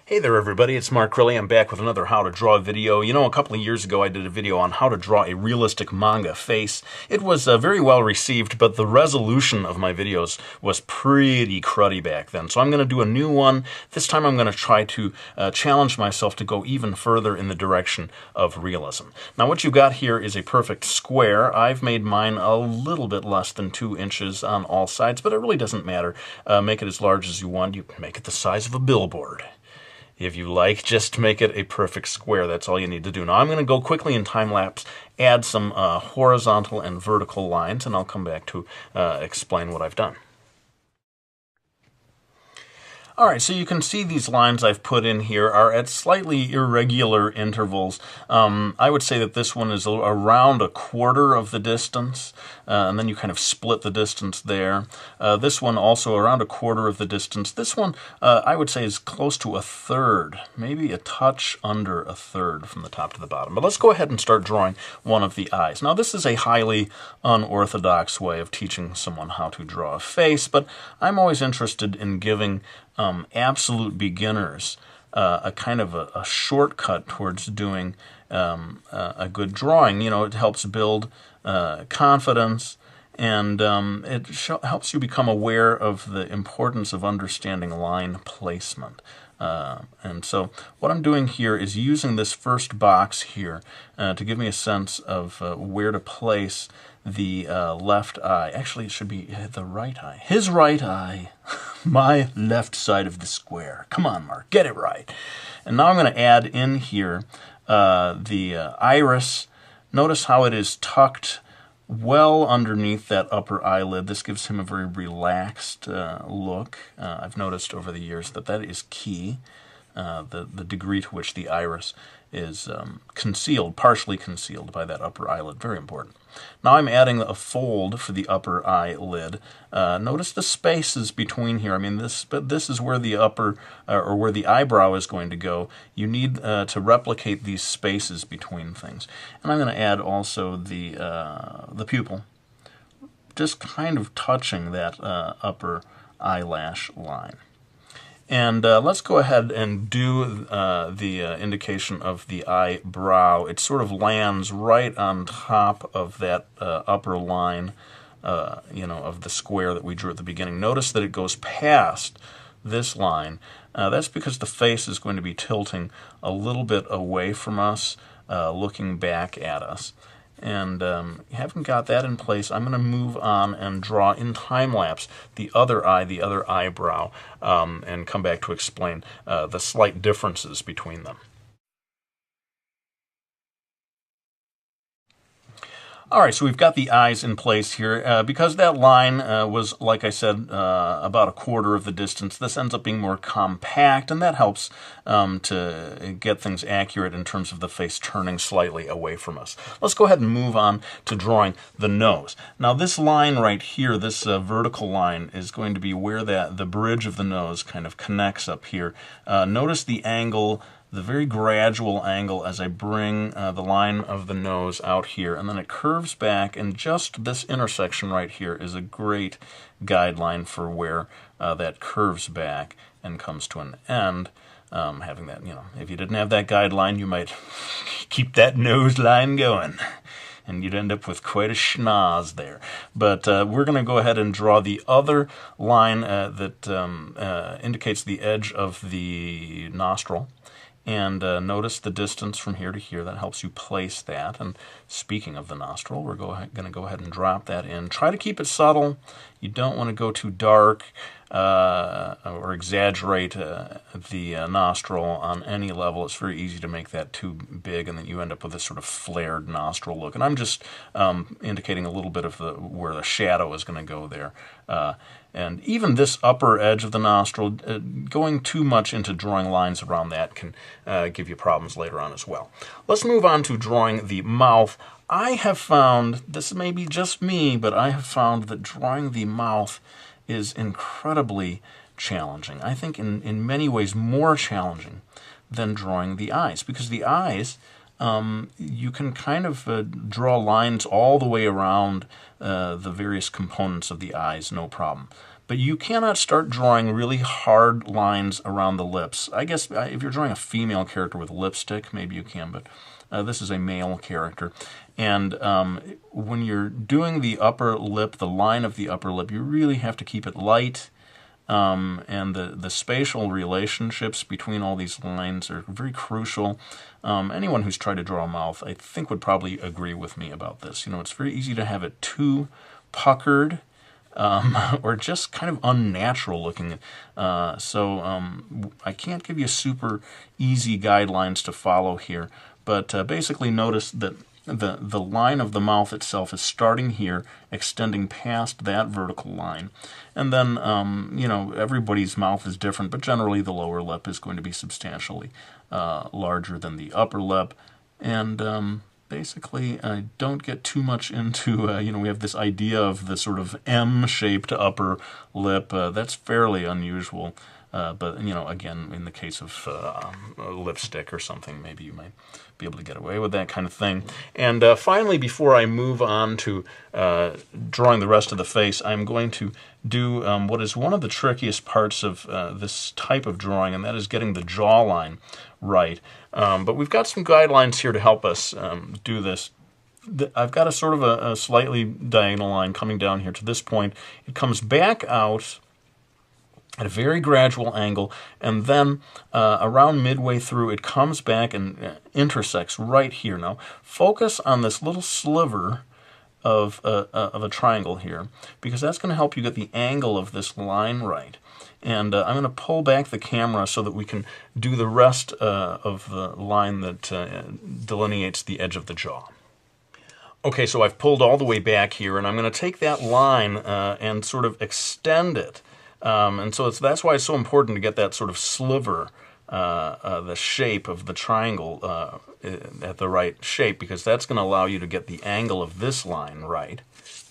Hey there everybody, it's Mark Crilly. I'm back with another How to Draw video. You know, a couple of years ago I did a video on how to draw a realistic manga face. It was very well received, but the resolution of my videos was pretty cruddy back then. So I'm going to do a new one. This time I'm going to try to challenge myself to go even further in the direction of realism. Now what you've got here is a perfect square. I've made mine a little bit less than 2 inches on all sides, but it really doesn't matter. Make it as large as you want. You can make it the size of a billboard. If you like, just make it a perfect square. That's all you need to do. Now I'm going to go quickly in time-lapse, add some horizontal and vertical lines, and I'll come back to explain what I've done. Alright, so you can see these lines I've put in here are at slightly irregular intervals. I would say that this one is around 1/4 of the distance, and then you kind of split the distance there. This one also around 1/4 of the distance. This one I would say is close to 1/3, maybe a touch under 1/3 from the top to the bottom. But let's go ahead and start drawing one of the eyes. Now this is a highly unorthodox way of teaching someone how to draw a face, but I'm always interested in giving absolute beginners a kind of a shortcut towards doing a good drawing. You know, it helps build confidence, and it helps you become aware of the importance of understanding line placement. And so what I'm doing here is using this first box here to give me a sense of where to place the left eye. Actually, it should be the right eye. His right eye. My left side of the square. Come on, Mark, get it right. And now I'm going to add in here the iris. Notice how it is tucked well underneath that upper eyelid. This gives him a very relaxed look. I've noticed over the years that that is key. The degree to which the iris is concealed, partially concealed by that upper eyelid. Very important. Now I'm adding a fold for the upper eyelid. Notice the spaces between here. I mean, this is where the upper, or where the eyebrow is going to go. You need to replicate these spaces between things. And I'm going to add also the pupil, just kind of touching that upper eyelash line. And let's go ahead and do the indication of the eyebrow. It sort of lands right on top of that upper line, of the square that we drew at the beginning. Notice that it goes past this line. That's because the face is going to be tilting a little bit away from us, looking back at us. And having got that in place, I'm going to move on and draw in time-lapse the other eye, the other eyebrow, and come back to explain the slight differences between them. Alright, so we've got the eyes in place here. Because that line was, like I said, about 1/4 of the distance, this ends up being more compact, and that helps to get things accurate in terms of the face turning slightly away from us. Let's go ahead and move on to drawing the nose. Now this line right here, this vertical line, is going to be where the bridge of the nose kind of connects up here. Notice the angle, the very gradual angle as I bring the line of the nose out here, and then it curves back, and just this intersection right here is a great guideline for where that curves back and comes to an end. Having that, if you didn't have that guideline, you might keep that nose line going, and you'd end up with quite a schnoz there. But we're going to go ahead and draw the other line that indicates the edge of the nostril. And notice the distance from here to here. That helps you place that. And speaking of the nostril, we're going to go ahead and drop that in. Try to keep it subtle. You don't want to go too dark or exaggerate the nostril on any level. It's very easy to make that too big, and then you end up with this sort of flared nostril look. And I'm just indicating a little bit of where the shadow is going to go there. And even this upper edge of the nostril, going too much into drawing lines around that can give you problems later on as well. Let's move on to drawing the mouth. I have found, this may be just me, but I have found that drawing the mouth is incredibly challenging. I think in many ways more challenging than drawing the eyes, because the eyes, you can kind of draw lines all the way around the various components of the eyes, no problem. but you cannot start drawing really hard lines around the lips. I guess if you're drawing a female character with lipstick, maybe you can, but this is a male character. And when you're doing the upper lip, the line of the upper lip, you really have to keep it light. And the spatial relationships between all these lines are very crucial. Anyone who's tried to draw a mouth, I think, would probably agree with me about this. You know, it's very easy to have it too puckered or just kind of unnatural looking. I can't give you super easy guidelines to follow here, but basically notice that the line of the mouth itself is starting here, extending past that vertical line. And then, you know, everybody's mouth is different, but generally the lower lip is going to be substantially larger than the upper lip. And basically, don't get too much into, you know, we have this idea of the sort of M-shaped upper lip. That's fairly unusual. But, you know, again, in the case of lipstick or something, maybe you might be able to get away with that kind of thing. And finally, before I move on to drawing the rest of the face, I'm going to do what is one of the trickiest parts of this type of drawing, and that is getting the jawline right. But we've got some guidelines here to help us do this. I've got a sort of a slightly diagonal line coming down here to this point. It comes back out at a very gradual angle, and then around midway through it comes back and intersects right here. Now focus on this little sliver of a triangle here, because that's going to help you get the angle of this line right. And I'm going to pull back the camera so that we can do the rest of the line that delineates the edge of the jaw. Okay, so I've pulled all the way back here, and I'm going to take that line and sort of extend it. And so that's why it's so important to get that sort of sliver, the shape of the triangle at the right shape, because that's going to allow you to get the angle of this line right.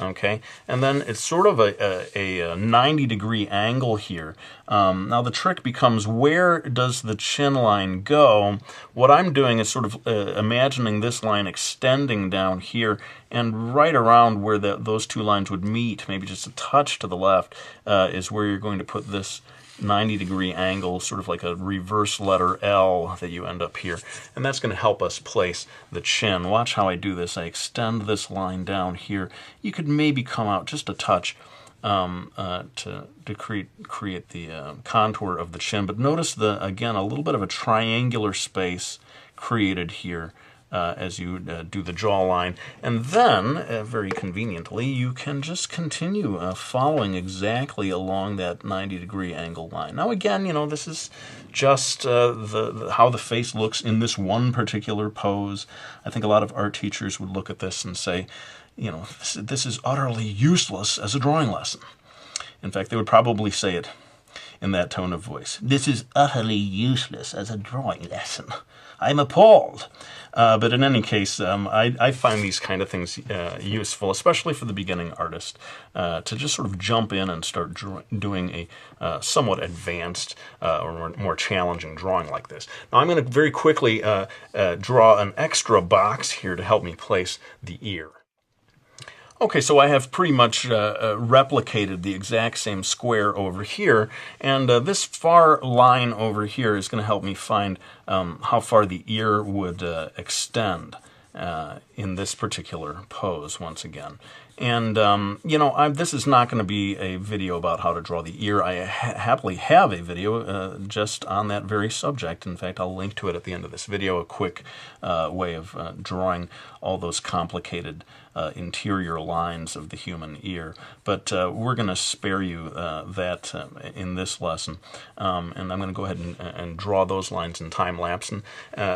Okay, and then it's sort of a 90-degree angle here. Now the trick becomes, where does the chin line go? What I'm doing is sort of imagining this line extending down here, and right around where those two lines would meet, maybe just a touch to the left, is where you're going to put this 90-degree angle, sort of like a reverse letter L that you end up here. And that's going to help us place the chin. Watch how I do this. I extend this line down here. You could maybe come out just a touch to create the contour of the chin. But notice, again, a little bit of a triangular space created here as you do the jawline. And then, very conveniently, you can just continue following exactly along that 90-degree angle line. Now again, you know, this is just how the face looks in this one particular pose. I think a lot of art teachers would look at this and say, you know, this is utterly useless as a drawing lesson. In fact, they would probably say it in that tone of voice. This is utterly useless as a drawing lesson. I'm appalled. But in any case, I find these kind of things useful, especially for the beginning artist, to just sort of jump in and start doing a somewhat advanced or more challenging drawing like this. Now I'm going to very quickly draw an extra box here to help me place the ear. Okay, so I have pretty much replicated the exact same square over here, and this far line over here is going to help me find how far the ear would extend in this particular pose once again. And, you know, this is not going to be a video about how to draw the ear. I happily have a video just on that very subject. In fact, I'll link to it at the end of this video, a quick way of drawing all those complicated interior lines of the human ear. But we're going to spare you that in this lesson. And I'm going to go ahead and draw those lines in time lapse, and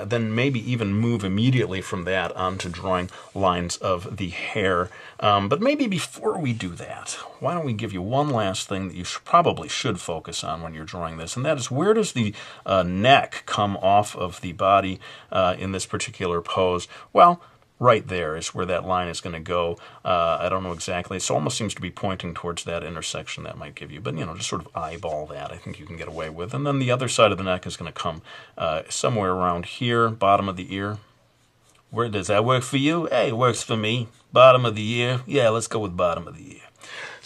then maybe even move immediately from that onto drawing lines of the hair. But maybe before we do that, why don't we give you one last thing that you probably should focus on when you're drawing this, and that is, where does the neck come off of the body in this particular pose? Well, right there is where that line is going to go. I don't know exactly. It almost seems to be pointing towards that intersection that might give you. But, you know, just sort of eyeball that. I think you can get away with. And then the other side of the neck is going to come somewhere around here, bottom of the ear. Where does that work for you? Hey, it works for me. Bottom of the ear. Yeah, let's go with bottom of the ear.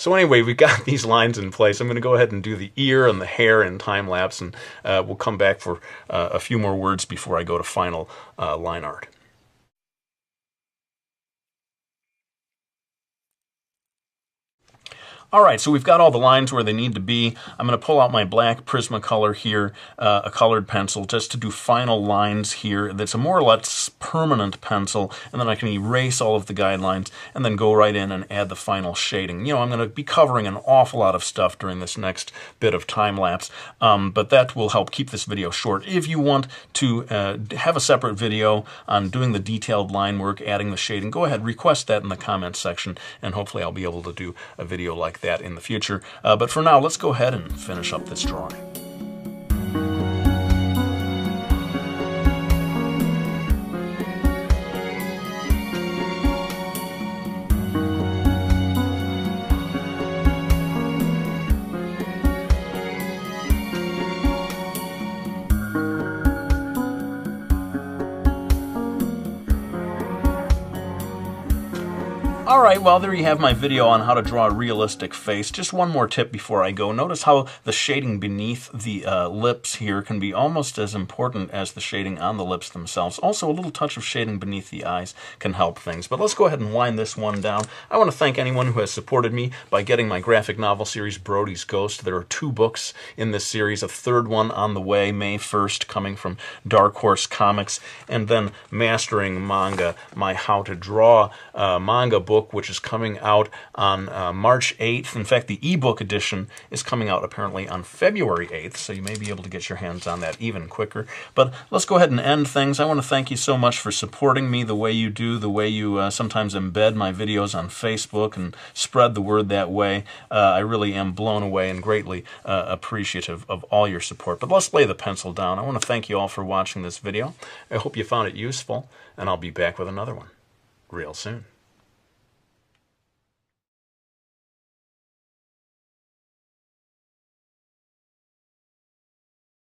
So anyway, we've got these lines in place. I'm going to go ahead and do the ear and the hair in time lapse, and we'll come back for a few more words before I go to final line art. All right, so we've got all the lines where they need to be. I'm going to pull out my black Prismacolor here, a colored pencil, just to do final lines here. That's a more or less permanent pencil, and then I can erase all of the guidelines and then go right in and add the final shading. You know, I'm going to be covering an awful lot of stuff during this next bit of time lapse, but that will help keep this video short. If you want to have a separate video on doing the detailed line work, adding the shading, go ahead, request that in the comments section, and hopefully I'll be able to do a video like that in the future. But for now, let's go ahead and finish up this drawing. Alright, well there you have my video on how to draw a realistic face. Just one more tip before I go. Notice how the shading beneath the lips here can be almost as important as the shading on the lips themselves. Also, a little touch of shading beneath the eyes can help things. But let's go ahead and wind this one down. I want to thank anyone who has supported me by getting my graphic novel series, Brody's Ghost. There are 2 books in this series, a 3rd one on the way, May 1st, coming from Dark Horse Comics, and then Mastering Manga, my How to Draw manga book, which is coming out on March 8th. In fact, the ebook edition is coming out apparently on February 8th, so you may be able to get your hands on that even quicker. But let's go ahead and end things. I want to thank you so much for supporting me the way you do, the way you sometimes embed my videos on Facebook and spread the word that way. I really am blown away and greatly appreciative of all your support. But let's lay the pencil down. I want to thank you all for watching this video. I hope you found it useful, and I'll be back with another one real soon.